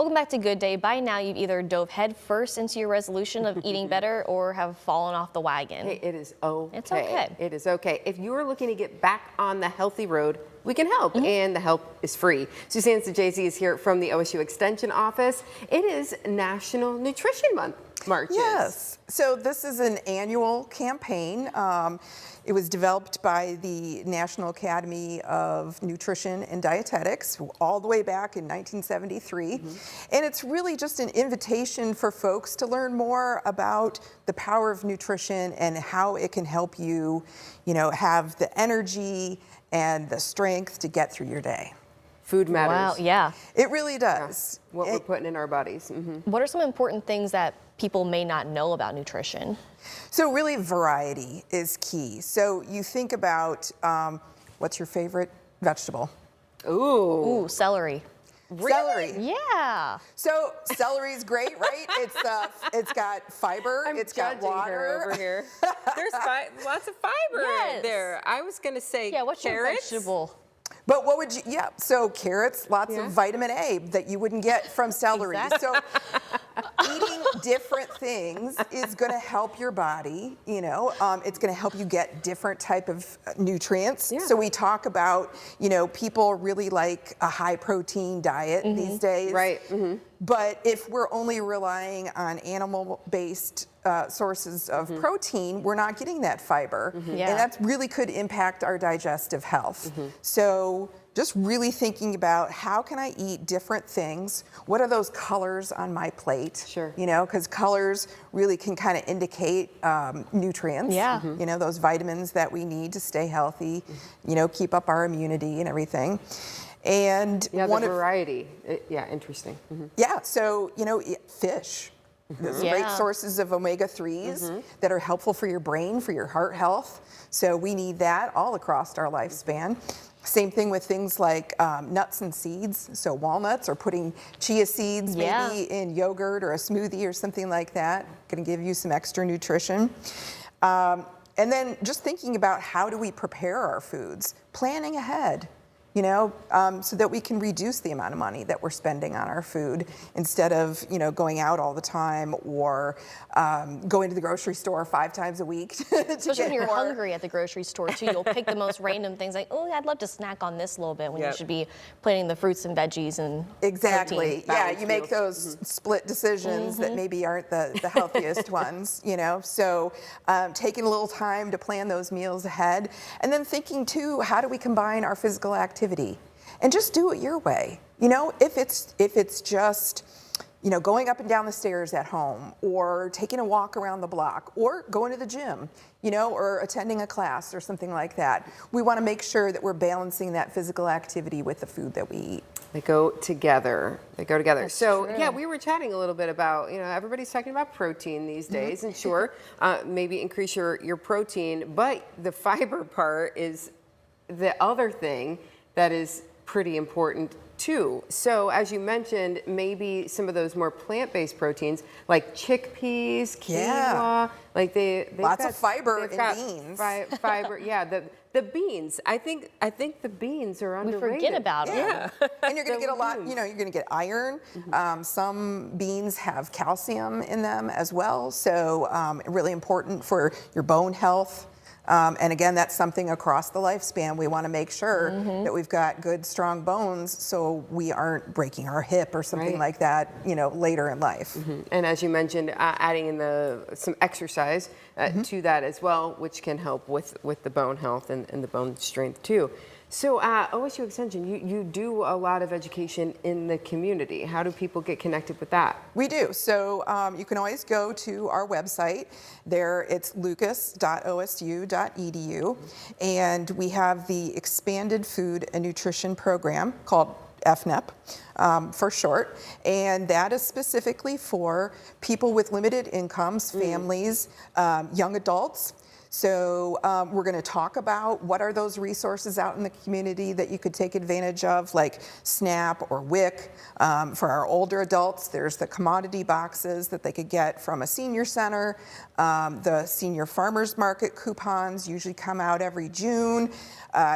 Welcome back to Good Day. By now, you've either dove head first into your resolution of eating better or have fallen off the wagon. Hey, it is okay. It's okay. It is okay. If you are looking to get back on the healthy road, we can help, and the help is free. Suzanne Saggese is here from the OSU Extension Office. It is National Nutrition Month. Marches. Yes. So this is an annual campaign. It was developed by the National Academy of Nutrition and Dietetics all the way back in 1973. And it's really just an invitation for folks to learn more about the power of nutrition and how it can help you, have the energy and the strength to get through your day. Food matters. Wow, yeah. It really does. Yeah. What we're putting in our bodies. What are some important things that people may not know about nutrition? So really variety is key. So you think about, what's your favorite vegetable? Ooh, celery. Really? Celery. Yeah. So celery's great, right? It's got fiber, it's got water. Over here. There's lots of fiber there. I was going to say what's carrots. your vegetable? But what would you, so carrots, lots of vitamin A that you wouldn't get from celery. Exactly. So eating different things is going to help your body, it's going to help you get different type of nutrients. Yeah. So we talk about, people really like a high protein diet these days. Right. But if we're only relying on animal-based sources of protein, we're not getting that fiber. And that really could impact our digestive health. So just really thinking about how can I eat different things? What are those colors on my plate? Sure. Because colors really can kind of indicate nutrients. Yeah. Those vitamins that we need to stay healthy, keep up our immunity and everything. And the variety. Interesting. Yeah, so, fish. Those are great sources of omega-3s that are helpful for your brain, for your heart health. So we need that all across our lifespan. Same thing with things like nuts and seeds. So walnuts, or putting chia seeds maybe in yogurt or a smoothie or something like that. Going to give you some extra nutrition. And then just thinking about how do we prepare our foods, planning ahead. So that we can reduce the amount of money that we're spending on our food instead of, going out all the time or going to the grocery store 5 times a week. Especially when you're hungry at the grocery store too, you'll pick the most random things like, oh, I'd love to snack on this a little bit when you should be planning the fruits and veggies and Exactly. protein. You make those split decisions that maybe aren't the healthiest ones, So taking a little time to plan those meals ahead, and then thinking too, how do we combine our physical activity? And just do it your way. If it's just, going up and down the stairs at home, or taking a walk around the block, or going to the gym, or attending a class or something like that. We want to make sure that we're balancing that physical activity with the food that we eat. They go together. That's so true. we were chatting a little bit about, everybody's talking about protein these days, and sure, maybe increase your protein, but the fiber part is the other thing that is pretty important too. So as you mentioned, maybe some of those more plant-based proteins like chickpeas, quinoa, like lots of fiber in beans. Fiber, the beans. I think the beans are underrated. We forget about them. Yeah. And you're going to get a lot, you're going to get iron. Some beans have calcium in them as well. So really important for your bone health. And again, that's something across the lifespan. We want to make sure that we've got good, strong bones so we aren't breaking our hip or something like that, later in life. And as you mentioned, adding in some exercise to that as well, which can help with the bone health and the bone strength too. So OSU Extension, you do a lot of education in the community. How do people get connected with that? We do. So you can always go to our website. There it's lucas.osu.edu. And we have the Expanded Food and Nutrition Program called FNEP for short. And that is specifically for people with limited incomes, families, young adults. So we're going to talk about what are those resources out in the community that you could take advantage of, like SNAP or WIC. For our older adults, there's the commodity boxes that they could get from a senior center. The senior farmers market coupons usually come out every June.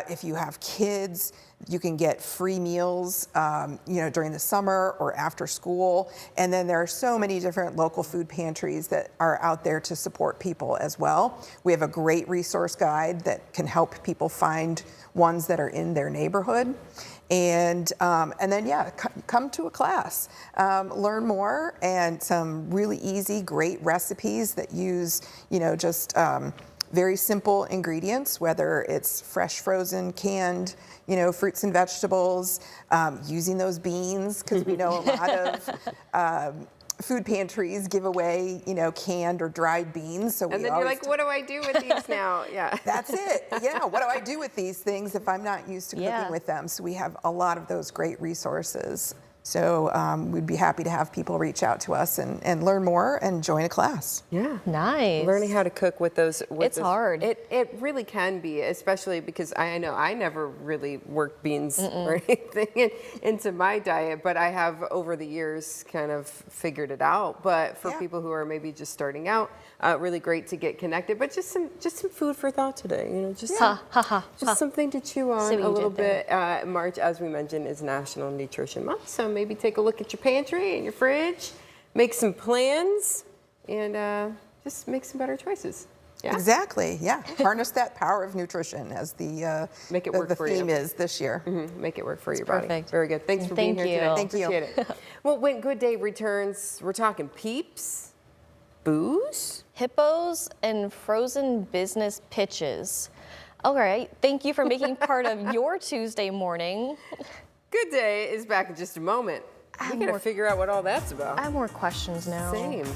If you have kids, You can get free meals, during the summer or after school. And then there are so many different local food pantries that are out there to support people as well. We have a great resource guide that can help people find ones that are in their neighborhood. And then, come to a class, learn more, and some really easy, great recipes that use, just very simple ingredients, whether it's fresh, frozen, canned, fruits and vegetables, using those beans, because we know a lot of food pantries give away, canned or dried beans. So and then you're like, what do I do with these now? Yeah. That's it. Yeah. What do I do with these things if I'm not used to cooking with them? So we have a lot of those great resources. So we'd be happy to have people reach out to us and learn more and join a class. Yeah. Nice. Learning how to cook with those. It's hard. It really can be, especially because I know I never really worked beans or anything into my diet, but I have over the years kind of figured it out. But for people who are maybe just starting out, really great to get connected. But just some food for thought today. Just something to chew on a little bit. March, as we mentioned, is National Nutrition Month, so maybe take a look at your pantry and your fridge, make some plans, and just make some better choices. Yeah? Exactly. Yeah. Harness that power of nutrition, as the make it work for theme you. is this year. Make it work for your perfect. body. Very good. Thanks for being here today. Thank you. Appreciate it. Well, when Good Day returns, we're talking peeps, booze, hippos, and frozen business pitches. All right. Thank you for making part of your Tuesday morning. Good Day is back in just a moment. We got to figure out what all that's about. I have more questions now. Same.